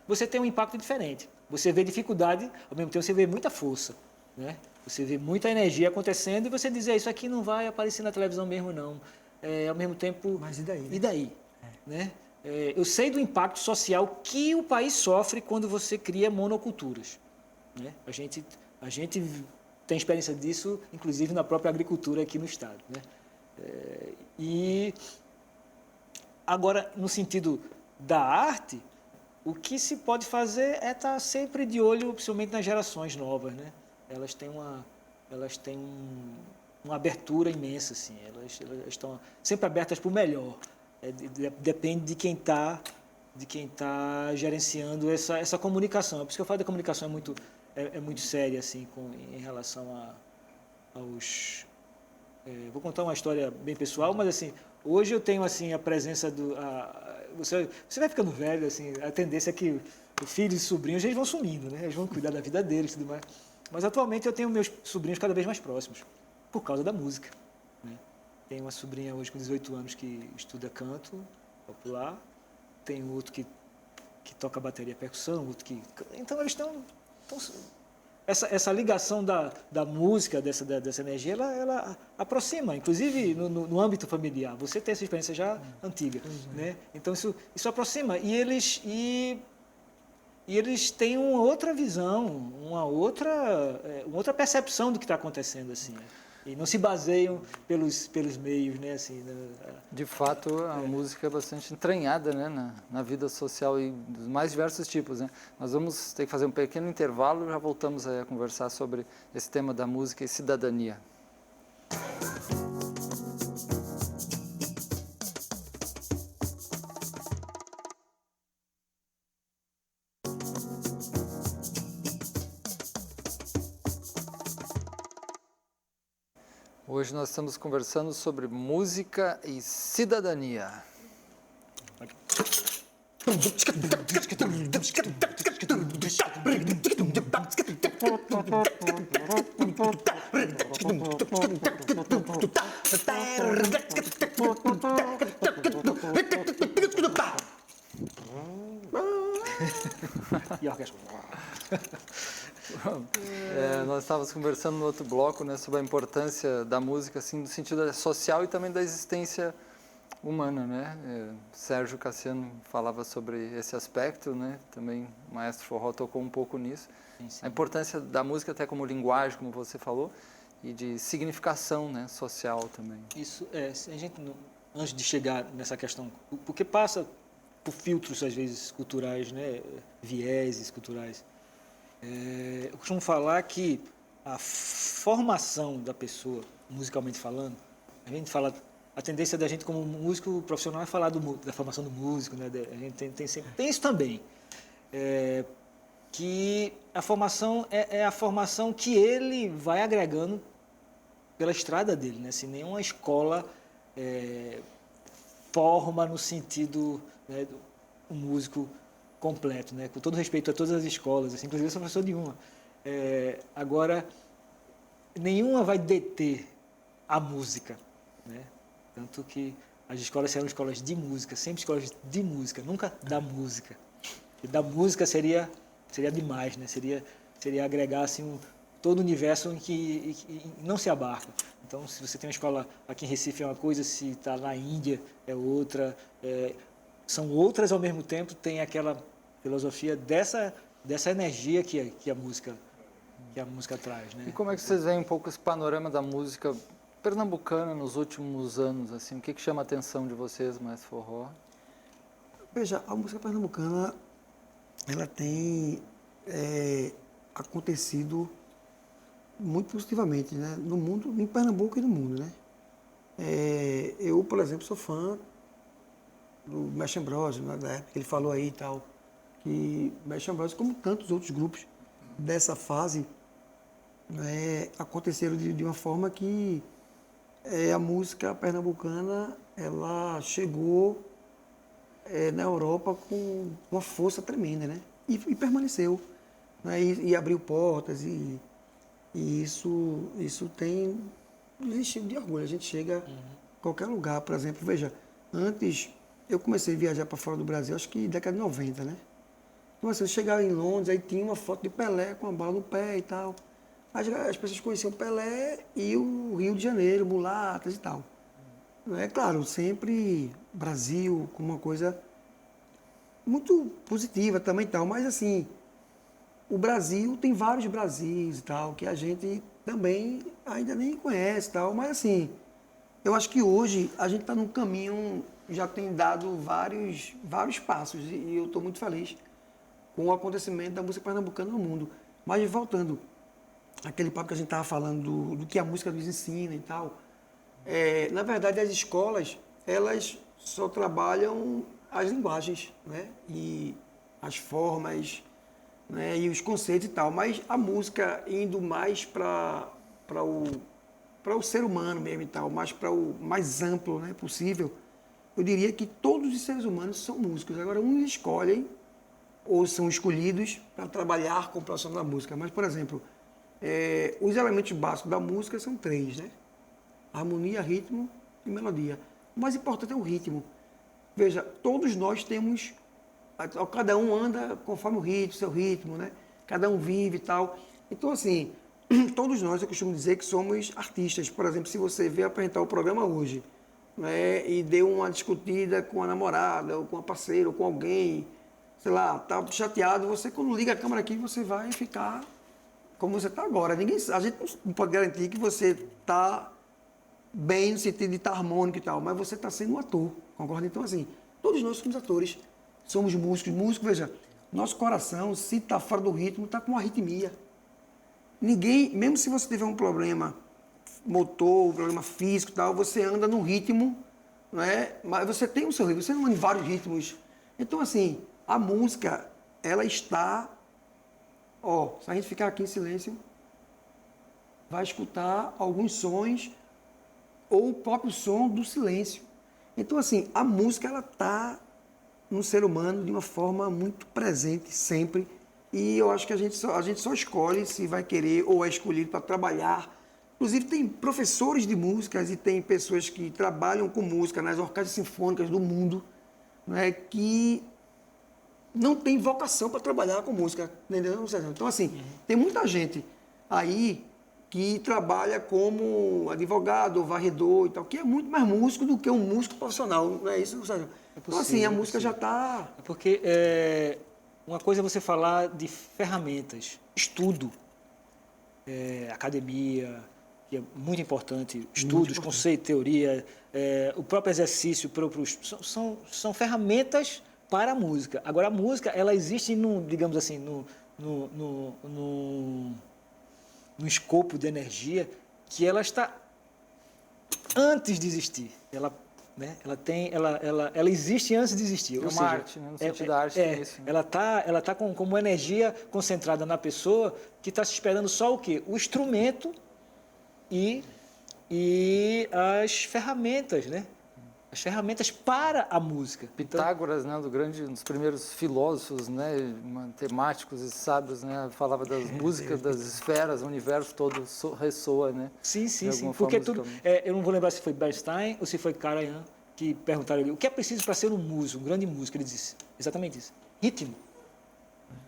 você tem um impacto diferente. Você vê dificuldade, ao mesmo tempo você vê muita força, né? Você vê muita energia acontecendo e você diz, isso aqui não vai aparecer na televisão mesmo, não. Ao mesmo tempo... Mas e daí? Né? E daí? Né? Eu sei do impacto social que o país sofre quando você cria monoculturas. Né? A gente tem experiência disso, inclusive na própria agricultura aqui no estado. Né? E agora, no sentido da arte, o que se pode fazer é estar sempre de olho, principalmente nas gerações novas. Né? Elas têm uma abertura imensa, assim. Elas estão sempre abertas para o melhor. Depende de quem está gerenciando essa comunicação. É por isso que eu falo da comunicação é muito séria, assim, em relação aos... vou contar uma história bem pessoal, mas assim, hoje eu tenho assim a presença você vai ficando velho, assim, a tendência é que filhos e sobrinhos eles vão sumindo, né? Eles vão cuidar da vida deles e tudo mais. Mas atualmente eu tenho meus sobrinhos cada vez mais próximos, por causa da música, né? Tenho uma sobrinha hoje com 18 anos que estuda canto popular, tem outro que toca bateria e percussão, outro que... Então eles estão... Essa ligação da música, dessa energia, ela aproxima, inclusive no âmbito familiar. Você tem essa experiência já antiga, né? Então isso aproxima. E eles têm uma outra visão, uma outra percepção do que está acontecendo, assim. E não se baseiam pelos meios, né? Assim, De fato, a música é bastante entranhada, né, na vida social e dos mais diversos tipos, né? Nós vamos ter que fazer um pequeno intervalo e já voltamos a conversar sobre esse tema da música e cidadania. Hoje nós estamos conversando sobre música e cidadania. E a orquestra... Nós estávamos conversando no outro bloco, né, sobre a importância da música, assim, no sentido social e também da existência humana, né? Sérgio Cassiano falava sobre esse aspecto, né? Também o maestro Forró tocou um pouco nisso. Sim. A importância da música até como linguagem, como você falou, e de significação, né, social também. Isso a gente antes de chegar nessa questão, porque passa por filtros às vezes culturais, né, vieses culturais. Eu costumo falar que a formação da pessoa, musicalmente falando, a tendência da gente como músico profissional é falar da formação do músico, né? A gente tem isso também, que a formação é a formação que ele vai agregando pela estrada dele, né? Se nenhuma escola forma no sentido, né, do músico completo, né? Com todo respeito a todas as escolas, assim, inclusive eu sou professor de uma. Agora, nenhuma vai deter a música, né? Tanto que as escolas serão escolas de música, sempre escolas de música, nunca da música. E da música seria demais, né? Seria agregar assim, todo o universo em que não se abarca. Então, se você tem uma escola aqui em Recife é uma coisa, se está na Índia é outra, são outras ao mesmo tempo, tem aquela filosofia dessa energia que a música traz, né? E como é que vocês veem um pouco esse panorama da música pernambucana nos últimos anos, assim? O que chama a atenção de vocês, Maestro Forró? Veja, a música pernambucana, ela tem acontecido muito positivamente, né? No mundo, em Pernambuco e no mundo, né? Eu, por exemplo, sou fã do Mestre Ambrosio, né, da época que ele falou aí e tal, que Mestre Ambrosio, como tantos outros grupos dessa fase, aconteceram de uma forma que a música pernambucana ela chegou na Europa com uma força tremenda, né? E permaneceu, né? E abriu portas e isso tem nos enchido de orgulho. A gente chega a qualquer lugar, por exemplo, veja, antes eu comecei a viajar para fora do Brasil, acho que década de 90, né? Então, assim, eu chegava em Londres, aí tinha uma foto de Pelé com a bola no pé e tal. As pessoas conheciam Pelé e o Rio de Janeiro, mulatas e tal. É claro, sempre Brasil como uma coisa muito positiva também e tal, mas assim, o Brasil tem vários Brasis e tal, que a gente também ainda nem conhece e tal, mas assim, eu acho que hoje a gente está num caminho, já tem dado vários passos e eu estou muito feliz com o acontecimento da música pernambucana no mundo. Mas voltando, aquele papo que a gente estava falando do que a música nos ensina e tal. Na verdade, as escolas, elas só trabalham as linguagens, né? E as formas, né? E os conceitos e tal. Mas a música indo mais para o ser humano mesmo e tal, mais para o mais amplo, né, possível, eu diria que todos os seres humanos são músicos. Agora, uns escolhem ou são escolhidos para trabalhar com a produção da música. Mas, por exemplo, os elementos básicos da música são 3, né? Harmonia, ritmo e melodia. O mais importante é o ritmo. Veja, todos nós temos... Cada um anda conforme o ritmo, seu ritmo, né? Cada um vive e tal. Então, assim, todos nós, eu costumo dizer que somos artistas. Por exemplo, se você vê apresentar o programa hoje, né, e deu uma discutida com a namorada, ou com a parceira, ou com alguém, sei lá, tá chateado, você quando liga a câmera aqui, você vai ficar como você está agora. A gente não pode garantir que você está bem no sentido de estar harmônico e tal, mas você está sendo um ator, concorda? Então, assim, todos nós somos atores, somos músicos. Músico, veja, nosso coração, se está fora do ritmo, está com arritmia. Ninguém, mesmo se você tiver um problema motor, um problema físico e tal, você anda num ritmo, né? Mas você tem o seu ritmo, você não anda em vários ritmos. Então, assim, a música, ela está... se a gente ficar aqui em silêncio, vai escutar alguns sons ou o próprio som do silêncio. Então, assim, a música, ela está no ser humano de uma forma muito presente, sempre. E eu acho que a gente só escolhe se vai querer ou é escolhido para trabalhar. Inclusive, tem professores de músicas e tem pessoas que trabalham com música nas orquestras sinfônicas do mundo, né, que não tem vocação para trabalhar com música. Entendeu? Então, assim, tem muita gente aí que trabalha como advogado ou varredor e tal, que é muito mais músico do que um músico profissional. Não é isso, Sérgio? Então, assim, a música já está... É porque uma coisa é você falar de ferramentas, estudo, academia, que é muito importante, estudos, conceito, teoria, o próprio exercício, são ferramentas para a música. Agora, a música, ela existe, digamos assim, no escopo de energia que ela está antes de existir. Ela existe antes de existir. É uma arte, né? No sentido da arte tem isso. Né? Ela tá com uma energia concentrada na pessoa que está se esperando só o quê? O instrumento e as ferramentas, né? As ferramentas para a música. Pitágoras, né, um dos primeiros filósofos, né, matemáticos e sábios, né, falava das músicas, das esferas, o universo todo ressoa, né? Sim. Porque tudo, eu não vou lembrar se foi Bernstein ou se foi Karajan que perguntaram ele, o que é preciso para ser um músico, um grande músico? Ele disse exatamente isso, ritmo.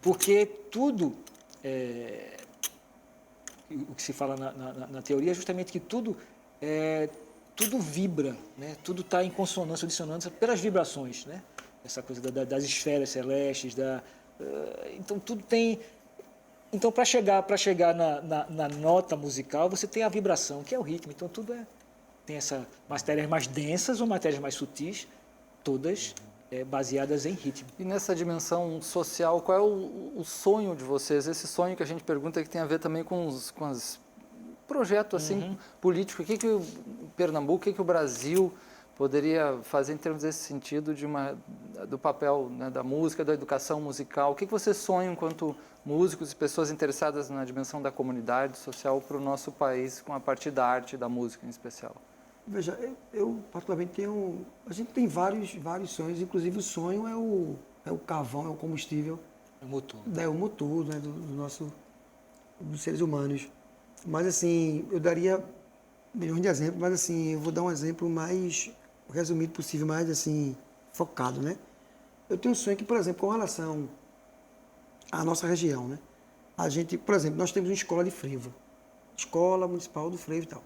Porque tudo, o que se fala na teoria é justamente que tudo vibra, né? Tudo está em consonância ou dissonância pelas vibrações, né? Essa coisa das esferas celestes, então tudo tem... Então, para chegar na nota musical, você tem a vibração, que é o ritmo. Então, tudo tem essas matérias mais densas ou matérias mais sutis, todas baseadas em ritmo. E nessa dimensão social, qual é o sonho de vocês? Esse sonho que a gente pergunta que tem a ver também com os projeto assim político, o que o Pernambuco, o que o Brasil poderia fazer em termos desse sentido do papel, né, da música, da educação musical? O que vocês sonham enquanto músicos e pessoas interessadas na dimensão da comunidade social para o nosso país, com a partir da arte e da música em especial? Veja, eu particularmente a gente tem vários sonhos, inclusive o sonho é o carvão, é o combustível. É o motor. É o motor, né, dos seres humanos. Mas, assim, eu daria milhões de exemplos, mas, assim, eu vou dar um exemplo mais resumido possível, mais, assim, focado, né? Eu tenho um sonho que, por exemplo, com relação à nossa região, né? A gente, por exemplo, nós temos uma escola de frevo, Escola Municipal do Frevo e tal.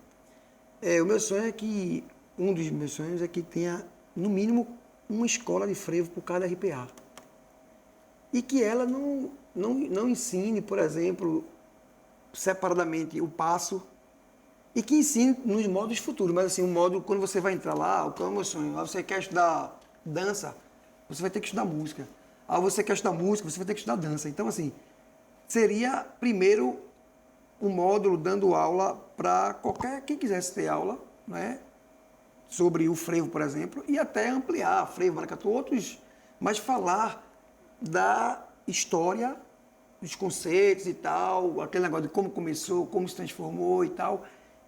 O meu sonho é que, um dos meus sonhos é que tenha, no mínimo, uma escola de frevo por cada RPA. E que ela não ensine, por exemplo, separadamente o passo e que ensine nos modos futuros, mas assim, um modo, quando você vai entrar lá, qual é o meu sonho? Você quer estudar dança, você vai ter que estudar música. Você quer estudar música, você vai ter que estudar dança. Então, assim, seria primeiro um módulo dando aula para quem quisesse ter aula, né? Sobre o frevo, por exemplo, e até ampliar frevo, maracatu, outros, mas falar da história, dos conceitos e tal, aquele negócio de como começou, como se transformou e tal.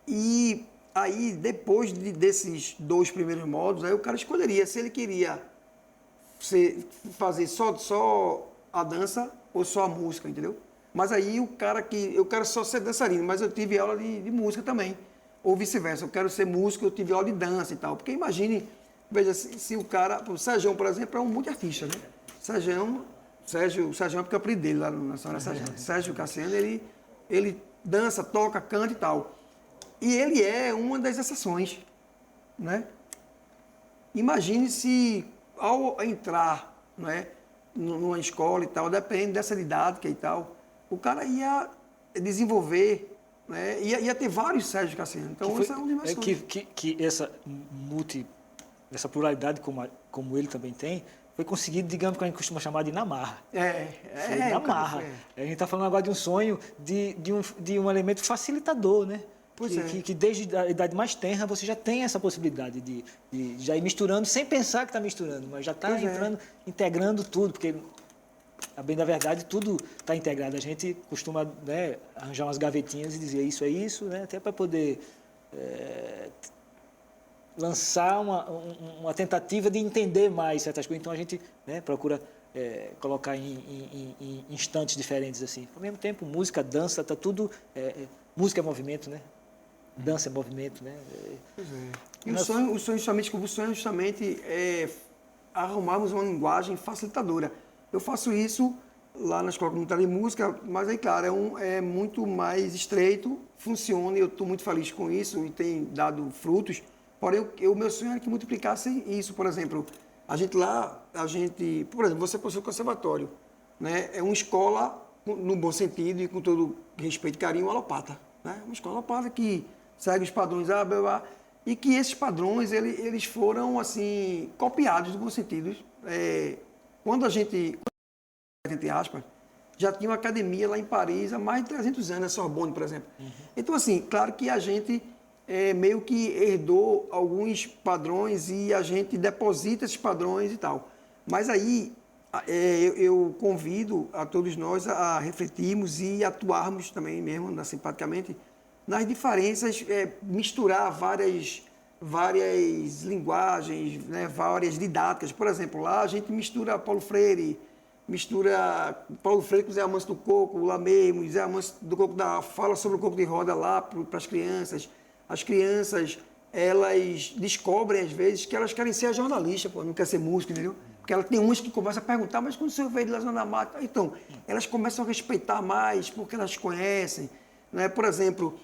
E aí, depois desses 2 primeiros módulos, aí o cara escolheria se ele queria fazer só a dança ou só a música, entendeu? Mas aí eu quero só ser dançarino, mas eu tive aula de música também. Ou vice-versa, eu quero ser músico, eu tive aula de dança e tal. Porque imagine, veja, se o cara, o Sérgio, por exemplo, é um multiartista, né? Sérgio é porque eu aprendi dele lá na Senhora Sérgio. Sérgio Cassiano, ele dança, toca, canta e tal. E ele é uma das exceções, né? Imagine se, ao entrar, né, numa escola e tal, depende dessa didática e tal, o cara ia desenvolver, né, ia ter vários Sérgio Cassiano. Então, essa é uma dimensão. Que essa pluralidade, como ele também tem, foi conseguido, digamos, que a gente costuma chamar de na marra. Na marra. A gente está falando agora de um sonho, de um elemento facilitador, né? Que desde a idade mais tenra você já tem essa possibilidade de já ir misturando sem pensar que está misturando, mas já está entrando, integrando tudo, porque, a bem da verdade, tudo está integrado. A gente costuma, né, arranjar umas gavetinhas e dizer isso é isso, né, até para poder lançar uma tentativa de entender mais certas coisas. Então a gente, né, procura colocar em instantes diferentes assim. Ao mesmo tempo, música, dança, tá tudo. Música é movimento, né? Dança é movimento, né? E o sonho justamente é arrumarmos uma linguagem facilitadora. Eu faço isso lá na Escola Comunitária de Música, mas aí, claro, é muito mais estreito, funciona e eu estou muito feliz com isso e tem dado frutos. Porém, o meu sonho era que multiplicasse isso. Por exemplo, por exemplo, você possui o conservatório, né? É uma escola, no bom sentido e com todo respeito e carinho, alopata, né? Uma escola alopata que segue os padrões e que esses padrões, eles foram, assim, copiados no bom sentido. Quando a gente, entre aspas, já tinha uma academia lá em Paris há mais de 300 anos, a Sorbonne, por exemplo. Então, assim, claro que a gente meio que herdou alguns padrões e a gente deposita esses padrões e tal. Mas aí eu convido a todos nós a refletirmos e atuarmos também mesmo, simpaticamente, nas diferenças, misturar várias linguagens, né, várias didáticas. Por exemplo, lá a gente mistura Paulo Freire com Zé Amâncio do Coco, lá mesmo, Zé Amâncio do Coco fala sobre o coco de roda lá para as crianças. As crianças, elas descobrem, às vezes, que elas querem ser jornalista, não quer ser músico, entendeu? Porque ela tem umas que começam a perguntar, mas quando o senhor veio de La Zona da Mata? Então, elas começam a respeitar mais, porque elas conhecem, né? Por exemplo,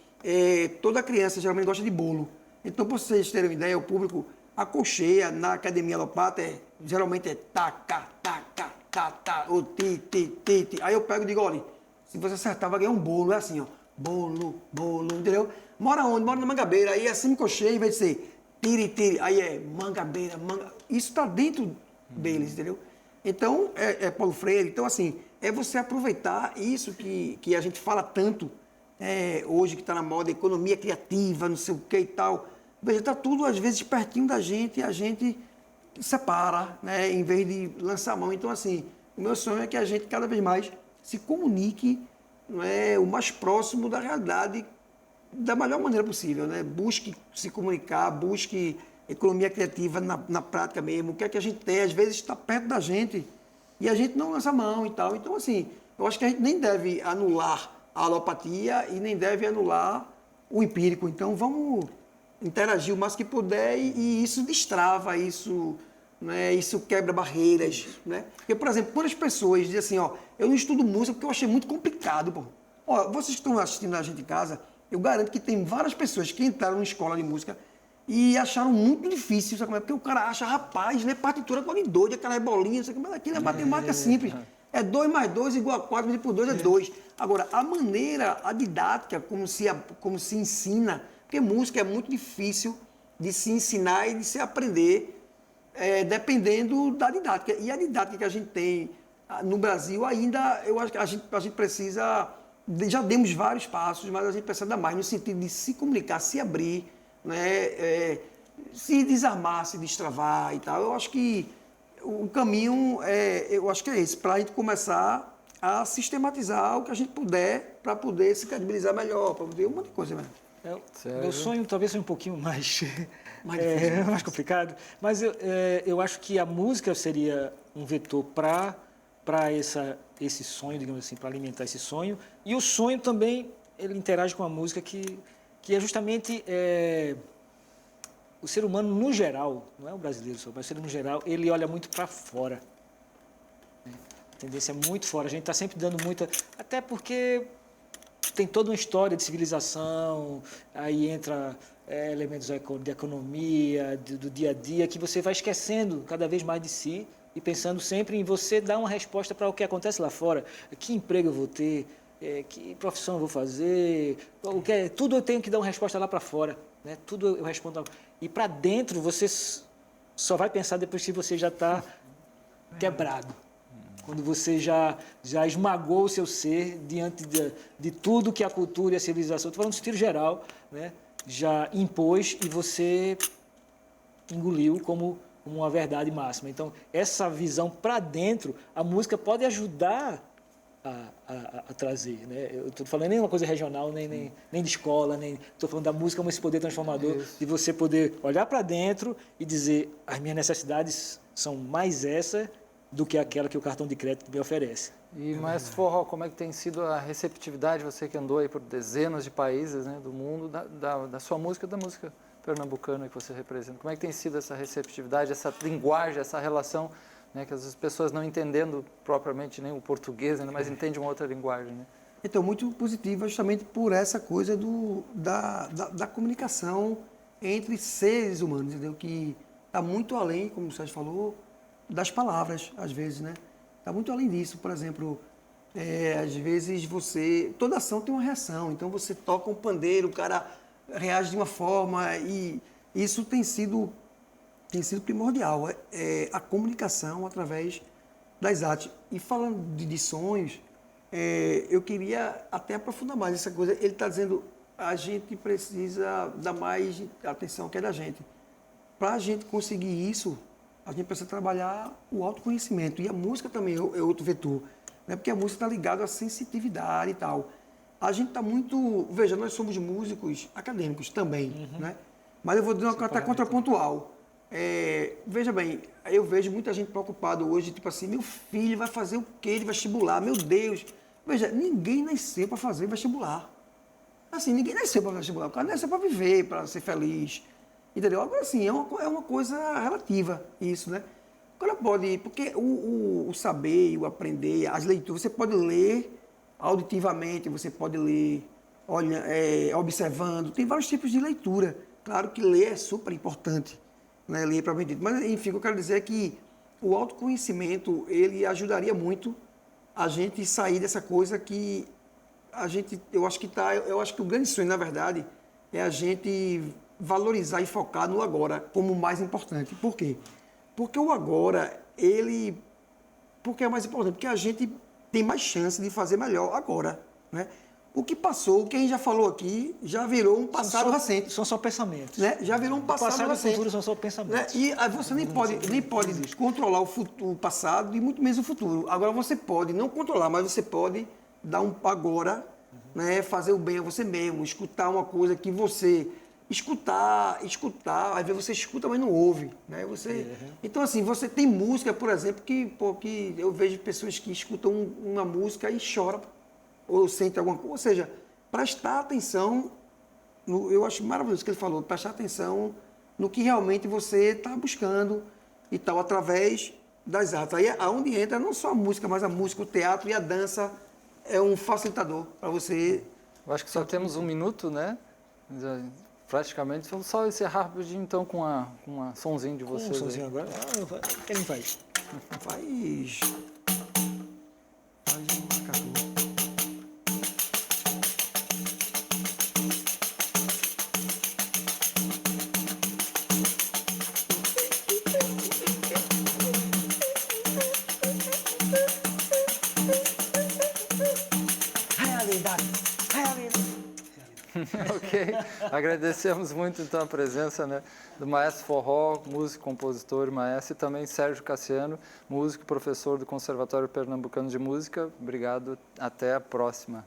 toda criança geralmente gosta de bolo. Então, para vocês terem uma ideia, o público acolcheia na Academia Alopata, geralmente é taca, taca, tá, ou ti. Aí eu pego e digo, olha, se você acertar, vai ganhar um bolo. É assim, ó, bolo, entendeu? Mora onde? Mora na Mangabeira. Aí assim cocheia, em vez de ser tiri, aí é Mangabeira, Isso está dentro deles, entendeu? Então, é Paulo Freire. Então, assim, é você aproveitar isso que a gente fala tanto hoje, que está na moda, economia criativa, não sei o que e tal. Veja, está tudo, às vezes, pertinho da gente e a gente separa, né, em vez de lançar a mão. Então, assim, o meu sonho é que a gente, cada vez mais, se comunique, não é, o mais próximo da realidade da melhor maneira possível, né? Busque se comunicar, busque economia criativa na prática mesmo. O que é que a gente tem? Às vezes está perto da gente e a gente não lança a mão e tal. Então, assim, eu acho que a gente nem deve anular a alopatia e nem deve anular o empírico. Então, vamos interagir o máximo que puder e isso destrava, isso, né? Isso quebra barreiras, né? Porque, por exemplo, quando as pessoas dizem assim, ó, eu não estudo música porque eu achei muito complicado, pô. Ó, vocês que estão assistindo a gente em casa, eu garanto que tem várias pessoas que entraram na escola de música e acharam muito difícil, sabe como é? Porque o cara acha, rapaz, ler partitura com doido, aquela bolinha, mas aquilo é matemática simples. É 2 mais 2 igual a 4, dividido por 2 é 2. Agora, a maneira, a didática, como se ensina, porque música é muito difícil de se ensinar e de se aprender, dependendo da didática. E a didática que a gente tem no Brasil ainda, eu acho que a gente precisa já demos vários passos, mas a gente precisa dar mais no sentido de se comunicar, se abrir, né? Se desarmar, se destravar e tal. Eu acho que o caminho, eu acho que é esse, para a gente começar a sistematizar o que a gente puder para poder se credibilizar melhor, para poder um monte de coisa mesmo. Meu sonho talvez seja um pouquinho mais, difícil, mais complicado, mas eu acho que a música seria um vetor para esse sonho, digamos assim, para alimentar esse sonho. E o sonho também, ele interage com a música, que é justamente o ser humano no geral, não é o brasileiro só, mas o ser humano no geral, ele olha muito para fora. A tendência é muito fora. A gente está sempre dando muita... Até porque tem toda uma história de civilização, aí entra elementos de economia, do dia a dia, que você vai esquecendo cada vez mais de si e pensando sempre em você dar uma resposta para o que acontece lá fora. Que emprego eu vou ter? Que profissão eu vou fazer? Tudo eu tenho que dar uma resposta lá para fora. Né? Tudo eu respondo. E para dentro você só vai pensar depois que você já está quebrado. Quando você já esmagou o seu ser diante de tudo que a cultura e a civilização, estou falando no sentido geral, né, já impôs e você engoliu como uma verdade máxima. Então, essa visão para dentro, a música pode ajudar a trazer. Né? Eu estou falando nem uma coisa regional, nem de escola, nem estou falando da música como esse poder transformador, de você poder olhar para dentro e dizer, as minhas necessidades são mais essa do que aquela que o cartão de crédito me oferece. E mais Forró, como é que tem sido a receptividade, você que andou aí por dezenas de países, né, do mundo, da sua música, da música pernambucana que você representa? Como é que tem sido essa receptividade, essa linguagem, essa relação, né, que as pessoas não entendendo propriamente nem o português, ainda mais entendem uma outra linguagem, né? Então, muito positiva justamente por essa coisa da comunicação entre seres humanos, entendeu? Que está muito além, como o Sérgio falou, das palavras, às vezes, né? Está muito além disso. Por exemplo, às vezes toda ação tem uma reação. Então, você toca um pandeiro, o cara reage de uma forma e isso tem sido primordial. A comunicação através das artes. E falando de sonhos, eu queria até aprofundar mais essa coisa. Ele está dizendo, a gente precisa dar mais atenção que é da gente. Para a gente conseguir isso, a gente precisa trabalhar o autoconhecimento. E a música também é outro vetor, né? Porque a música está ligada à sensitividade e tal. A gente está muito... Veja, nós somos músicos acadêmicos também, né? Mas eu vou dizer uma coisa até contrapontual. Veja bem, eu vejo muita gente preocupada hoje, tipo assim, meu filho vai fazer o quê de vestibular? Meu Deus! Veja, ninguém nasceu para fazer vestibular. Assim, ninguém nasceu para fazer vestibular. O cara nasceu para viver, para ser feliz. Entendeu? Agora, assim, é uma coisa relativa isso, né? O cara pode... Porque o saber, o aprender, as leituras, você pode ler auditivamente, você pode ler observando. Tem vários tipos de leitura. Claro que ler é super importante, né? Ler para bendito. Mas, enfim, o que eu quero dizer é que o autoconhecimento, ele ajudaria muito a gente sair dessa coisa que a gente... Eu acho que o grande sonho, na verdade, é a gente valorizar e focar no agora como o mais importante. Por quê? Porque o agora, porque é mais importante? Porque a gente tem mais chance de fazer melhor agora, né? O que passou, o que a gente já falou aqui, já virou um passado recente. São só pensamentos. Né? Já virou um passado recente. O passado e o futuro são só pensamentos. Né? E você nem pode controlar o passado e muito menos o futuro. Agora você pode não controlar, mas você pode dar um agora, né? Fazer o bem a você mesmo, escutar uma coisa que você... Escutar, às vezes você escuta, mas não ouve, né? Então, assim, você tem música, por exemplo, que eu vejo pessoas que escutam uma música e choram, ou sentem alguma coisa. Ou seja, prestar atenção, eu acho maravilhoso o que ele falou, prestar atenção no que realmente você está buscando e tal, através das artes. Aí é onde entra não só a música, mas a música, o teatro e a dança é um facilitador para você. Eu acho que só temos um minuto, né? Praticamente. Vamos só encerrar rapidinho, então, com uma sonzinho de vocês. Um sonzinho aí. Agora? O que ele faz? Faz um marcador. realidade. Ok, agradecemos muito então a presença, né, do maestro forró, músico, compositor, maestro, e também Sérgio Cassiano, músico e professor do Conservatório Pernambucano de Música. Obrigado, até a próxima.